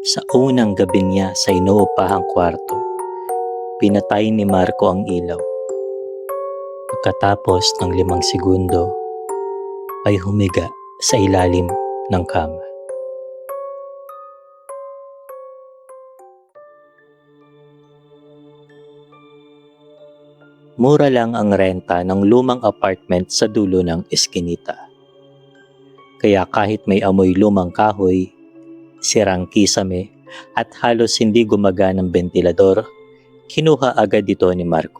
Sa unang gabi niya sa inuupahang kwarto, pinatay ni Marco ang ilaw. Pagkatapos ng 5 segundo, ay humiga sa ilalim ng kama. Mura lang ang renta ng lumang apartment sa dulo ng eskinita. Kaya kahit may amoy lumang kahoy, sirang kisame at halos hindi gumaganang bentilador, kinuha agad ito ni Marco.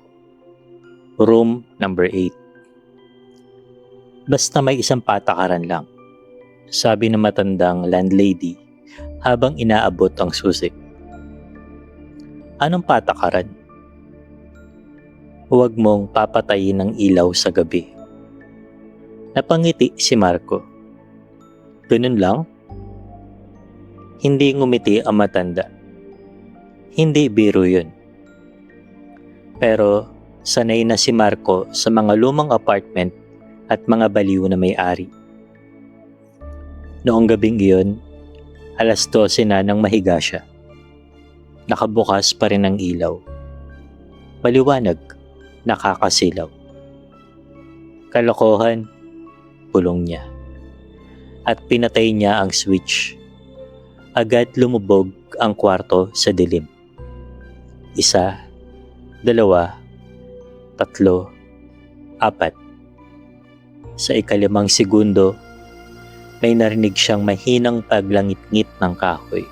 Room number 8. Basta may isang patakaran lang, sabi ng matandang landlady habang inaabot ang susi. Anong patakaran? Huwag mong papatayin ng ilaw sa gabi. Napangiti si Marco. Ganun lang? Hindi ngumiti ang matanda. Hindi biro yun. Pero sanay na si Marco sa mga lumang apartment at mga baliw na may-ari. Noong gabing iyon, 12:00 na nang mahiga siya. Nakabukas pa rin ang ilaw. Maliwanag, nakakasilaw. Kalokohan, pulong niya. At pinatay niya ang switch. Agad lumubog ang kwarto sa dilim. 1, 2, 3, 4. Sa 5 segundo, may narinig siyang mahinang paglangit-ngit ng kahoy.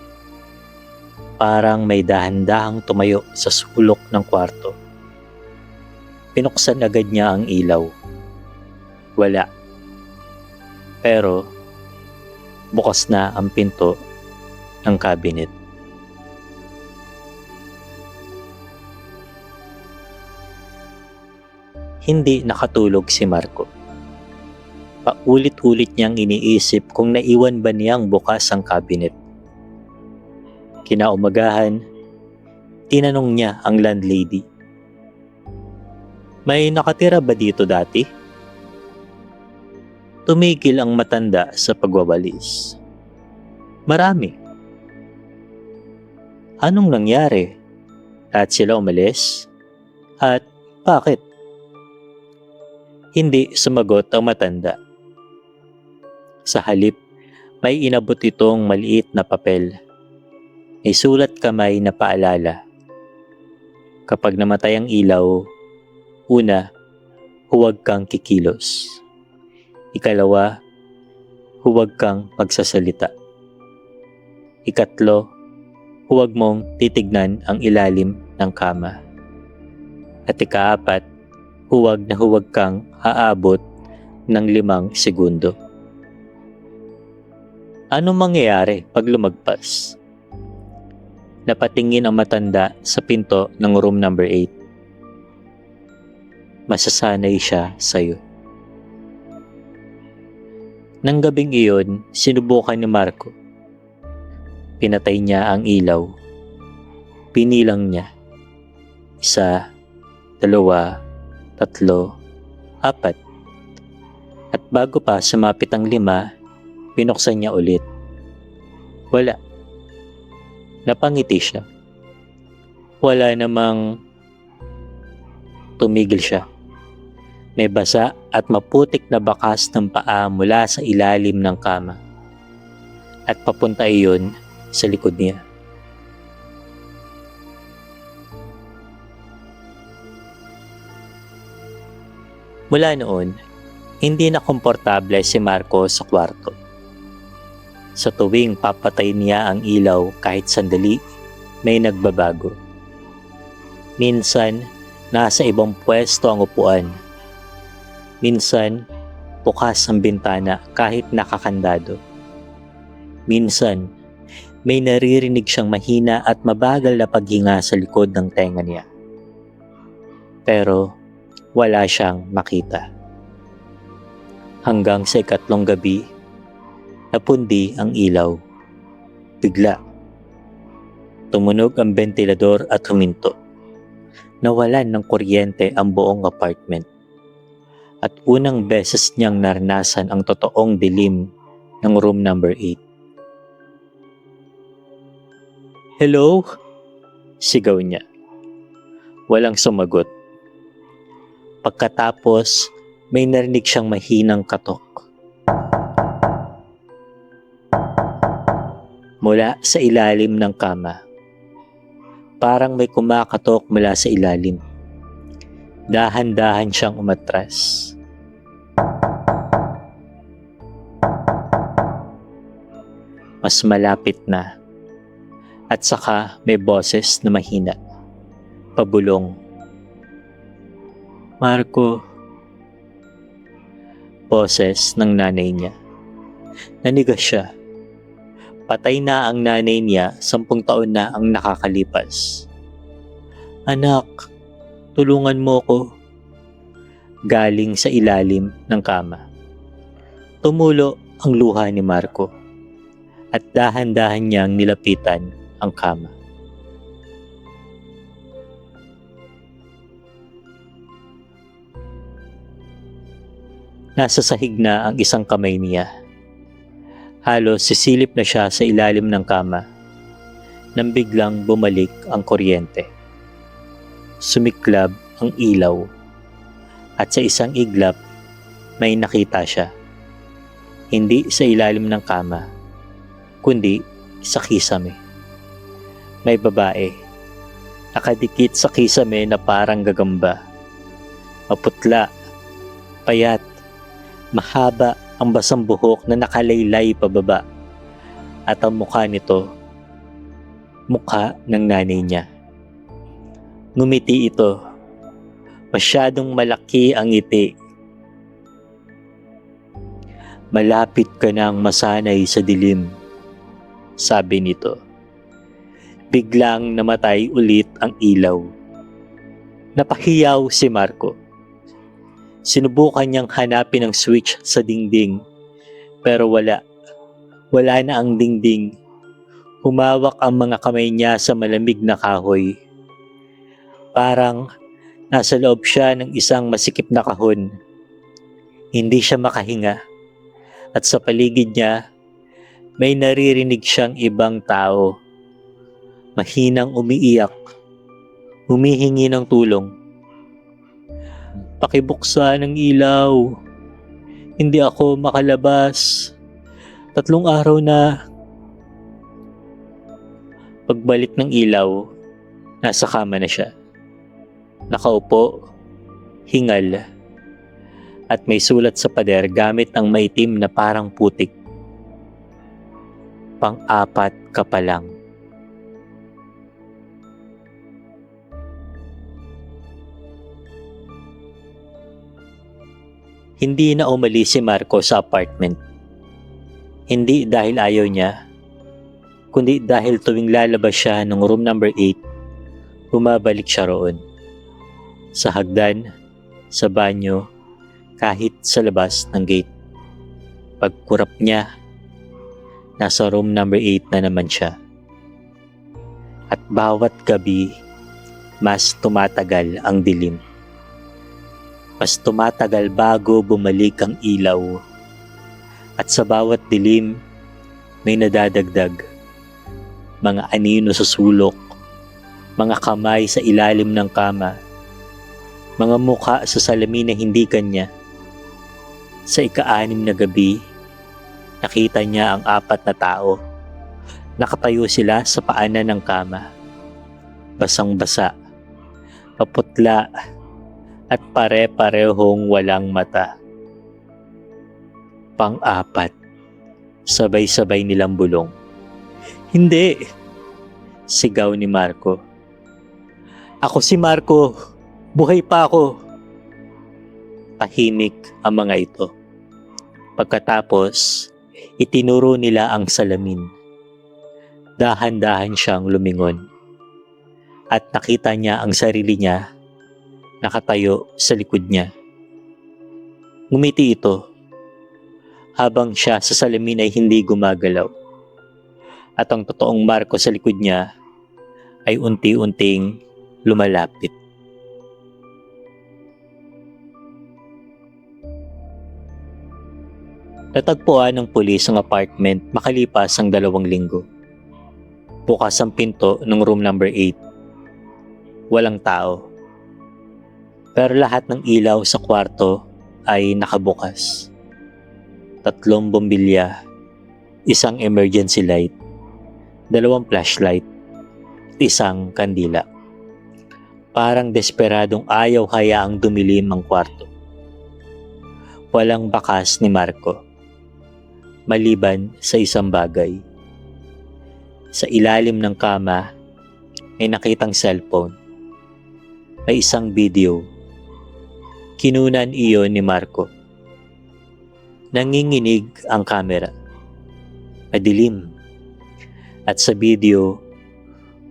Parang may dahan-dahang tumayo sa sulok ng kwarto. Pinuksan agad niya ang ilaw. Wala. Pero bukas na ang pinto ng cabinet. Hindi nakatulog si Marco. Paulit-ulit niyang iniisip kung naiwan ba niyang bukas ang cabinet. Kinaumagahan, tinanong niya ang landlady. May nakatira ba dito dati? Tumigil ang matanda sa pagwawalis. Marami. Anong nangyari? At sila umalis? At bakit? Hindi sumagot ang matanda. Sa halip, may inabot itong maliit na papel. May sulat kamay na paalala. Kapag namatay ang ilaw, una, huwag kang kikilos. Ikalawa, huwag kang magsasalita. Ikatlo, huwag mong titignan ang ilalim ng kama. At ikaapat, huwag na huwag kang aabot ng 5 segundo. Anong mangyayari pag lumagpas? Napatingin ang matanda sa pinto ng room number 8. Masasanay siya sa'yo. Nang gabing iyon, sinubukan ni Marco. Pinatay niya ang ilaw. Pinilang niya. 1, 2, 3, 4. At bago pa sumapit ang 5, pinuksan niya ulit. Wala. Napangiti siya. Wala namang tumigil siya. May basa at maputik na bakas ng paa mula sa ilalim ng kama. At papunta iyon sa likod niya. Mula noon, hindi na komportable si Marco sa kwarto. Sa tuwing papatay niya ang ilaw kahit sandali, may nagbabago. Minsan, nasa ibang pwesto ang upuan. Minsan, bukas ang bintana kahit nakakandado. Minsan, may naririnig siyang mahina at mabagal na paghinga sa likod ng tenga niya. Pero wala siyang makita. Hanggang sa 3 gabi, napundi ang ilaw. Bigla, tumunog ang bentilador at huminto. Nawalan ng kuryente ang buong apartment. At unang beses niyang naranasan ang totoong dilim ng room number 8. Hello? Sigaw niya. Walang sumagot. Pagkatapos, may narinig siyang mahinang katok. Mula sa ilalim ng kama. Parang may kumakatok mula sa ilalim. Dahan-dahan siyang umatras. Mas malapit na. At saka may boses na mahina. Pabulong. Marco. Boses ng nanay niya. Nanigas siya. Patay na ang nanay niya, 10 taon na ang nakakalipas. Anak, tulungan mo ko. Galing sa ilalim ng kama. Tumulo ang luha ni Marco at dahan-dahan niyang nilapitan ang kama. Nasa sahig na ang isang kamay niya. Halos sisilip na siya sa ilalim ng kama nang biglang bumalik ang kuryente. Sumiklab ang ilaw at sa isang iglap may nakita siya. Hindi sa ilalim ng kama, kundi sa kisame. May babae, nakadikit sa kisame na parang gagamba. Maputla, payat, mahaba ang basang buhok na nakalaylay pababa at ang mukha nito, mukha ng nanay niya. Ngumiti ito. Masyadong malaki ang ngiti. Malapit ka nang masanay sa dilim, sabi nito. Biglang namatay ulit ang ilaw. Napahiyaw si Marco. Sinubukan niyang hanapin ang switch sa dingding, pero wala. Wala na ang dingding. Humawak ang mga kamay niya sa malamig na kahoy. Parang nasa loob siya ng isang masikip na kahon. Hindi siya makahinga. At sa paligid niya, may naririnig siyang ibang tao. Mahinang umiiyak. Humihingi ng tulong. Pakibuksan ang ilaw. Hindi ako makalabas. 3 araw na. Pagbalik ng ilaw, nasa kama na siya. Nakaupo, hingal, at may sulat sa pader gamit ang maitim na parang putik. Pang-4 ka pa lang. Hindi na umalis si Marco sa apartment. Hindi dahil ayaw niya, kundi dahil tuwing lalabas siya ng room number 8, bumabalik siya roon. Sa hagdan, sa banyo, kahit sa labas ng gate. Pagkurap niya, nasa room number 8 na naman siya. At bawat gabi, mas tumatagal ang dilim. Mas tumatagal bago bumalik ang ilaw. At sa bawat dilim, may nadadagdag. Mga anino sa sulok, mga kamay sa ilalim ng kama, mga mukha sa salamin na hindi kanya. Sa ika-6 na gabi, nakita niya ang 4 na tao. Nakatayo sila sa paanan ng kama. Basang-basa, paputla, at pare-parehong walang mata. Pang-4, sabay-sabay nilang bulong. Hindi! Sigaw ni Marco. Ako si Marco! Buhay pa ako! Tahimik ang mga ito. Pagkatapos, itinuro nila ang salamin. Dahan-dahan siyang lumingon. At nakita niya ang sarili niya nakatayo sa likod niya. Ngumiti ito habang siya sa salamin ay hindi gumagalaw. At ang totoong Marco sa likod niya ay unti-unting lumalapit. Natagpuan ng pulis ang apartment makalipas ang 2 linggo. Bukas ang pinto ng room number 8. Walang tao. Pero lahat ng ilaw sa kwarto ay nakabukas. 3 bombilya, 1 emergency light, 2 flashlight, 1 kandila. Parang desperadong ayaw hayaang dumilim ang kwarto. Walang bakas ni Marco, maliban sa isang bagay. Sa ilalim ng kama may nakitang cellphone. May isang video. Kinunan iyon ni Marco. Nanginginig ang camera. Madilim. At sa video,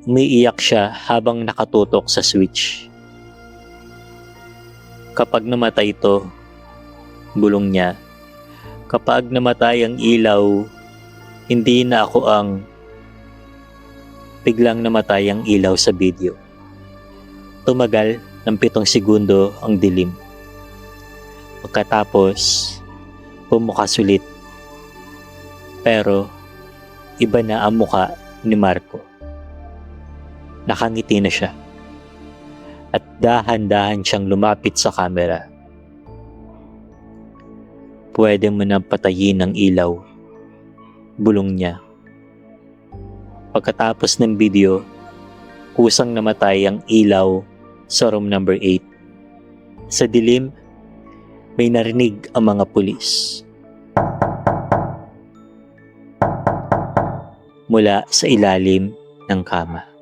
umiiyak siya habang nakatutok sa switch. Kapag namatay ito, bulong niya, kapag namatay ang ilaw, hindi na ako ang... Biglang namatay ang ilaw sa video. Tumagal ng 7 segundo ang dilim. Pagkatapos, bumukas ulit. Pero, iba na ang muka ni Marco. Nakangiti na siya. At dahan-dahan siyang lumapit sa camera. Pwede mo nang patayin ang ilaw, bulong niya. Pagkatapos ng video, kusang namatay ang ilaw sa room number 8. Sa dilim, may narinig ang mga pulis. Mula sa ilalim ng kama.